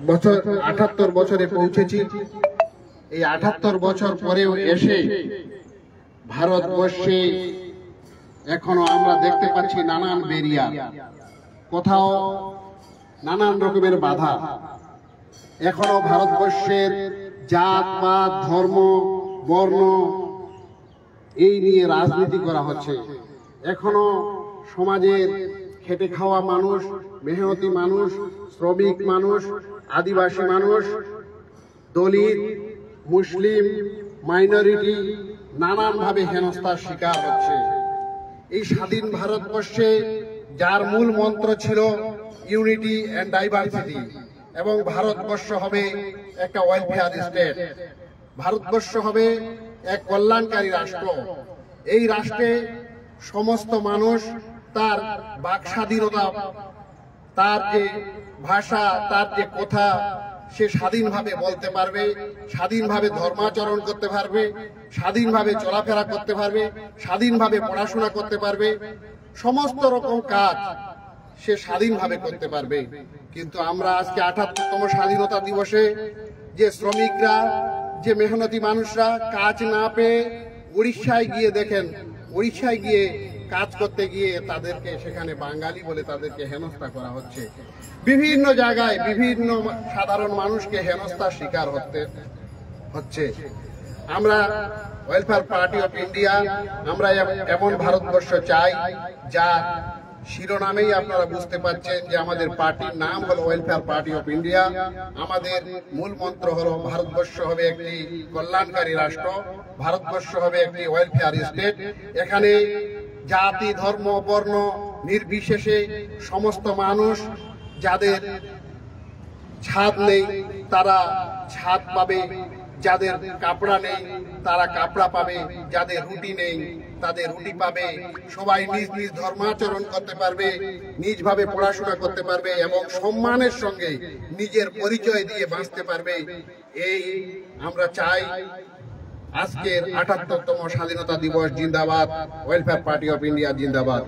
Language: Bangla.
বছর ৭৮ বছরে পৌঁছেছি। এই ৭৮ বছর পরেও এসে ভারতবর্ষে এখনো আমরা দেখতে পাচ্ছি নানান ব্যারিয়ার, কোথাও নানান রকমের বাধা। এখনো ভারতবর্ষের জাত পাত ধর্ম বর্ণ এই নিয়ে রাজনীতি করা হচ্ছে। এখনো সমাজের খেটে খাওয়া মানুষ, মেহনতি মানুষ, শ্রমিক মানুষ, আদিবাসী মানুষ, দলিত, মুসলিম, মাইনরিটি নানানভাবে হেনস্থার শিকার হচ্ছে। এই স্বাধীন ভারতবর্ষে যার মূল মন্ত্র ছিল ইউনিটি অ্যান্ড ডাইভার্সিটি, এবং ভারতবর্ষ হবে একটা ওয়েলফেয়ার স্টেট, ভারতবর্ষ হবে এক কল্যাণকারী রাষ্ট্র। এই রাষ্ট্রে সমস্ত মানুষ তার বাক স্বাধীনতা, তার যে ভাষা, তার যে কথা, সে স্বাধীনভাবে বলতে পারবে, স্বাধীনভাবে ধর্মাচরণ করতে পারবে, স্বাধীনভাবে চলাফেরা করতে পারবে, স্বাধীনভাবে পড়াশোনা করতে পারবে, সমস্ত রকম কাজ সে স্বাধীনভাবে করতে পারবে। কিন্তু আমরা আজকে ৭৮তম স্বাধীনতা দিবসে যে শ্রমিকরা, যে মেহনতি মানুষরা কাজ না পেয়ে উড়িষ্যায় গিয়ে দেখেন, উড়িষ্যায় গিয়ে কাজ করতে গিয়ে তাদেরকে সেখানে বাঙালি বলে তাদেরকে হেনস্থা করা হচ্ছে। বিভিন্ন জায়গায় বিভিন্ন সাধারণ মানুষকে হেনস্থার শিকার হচ্ছে। আমরা ওয়েলফেয়ার পার্টি অফ ইন্ডিয়া আমরা এমন ভারতবর্ষ চাই যা শিরোনামেই আপনারা বুঝতে পারছেন যে আমাদের পার্টির নাম হলো ওয়েলফেয়ার পার্টি অফ ইন্ডিয়া। আমাদের মূল মন্ত্র হলো ভারতবর্ষ হবে একটি কল্যাণকারী রাষ্ট্র, ভারতবর্ষ হবে একটি ওয়েলফেয়ার স্টেট। এখানে জাতি ধর্ম বর্ণ নির্বিশেষে সমস্ত মানুষ, যাদের ছাদ নেই তারা ছাদ পাবে, যাদের কাপড়া নেই তারা কাপড়া পাবে, যাদের রুটি নেই তাদের রুটি পাবে। সবাই নিজ নিজ ধর্মাচরণ করতে পারবে, নিজভাবে পড়াশোনা করতে পারবে এবং সম্মানের সঙ্গে নিজের পরিচয় দিয়ে বাঁচতে পারবে। এই আমরা চাই। আজকের ৭৮তম স্বাধীনতা দিবস জিন্দাবাদ, ওয়েলফেয়ার পার্টি অফ ইন্ডিয়া জিন্দাবাদ।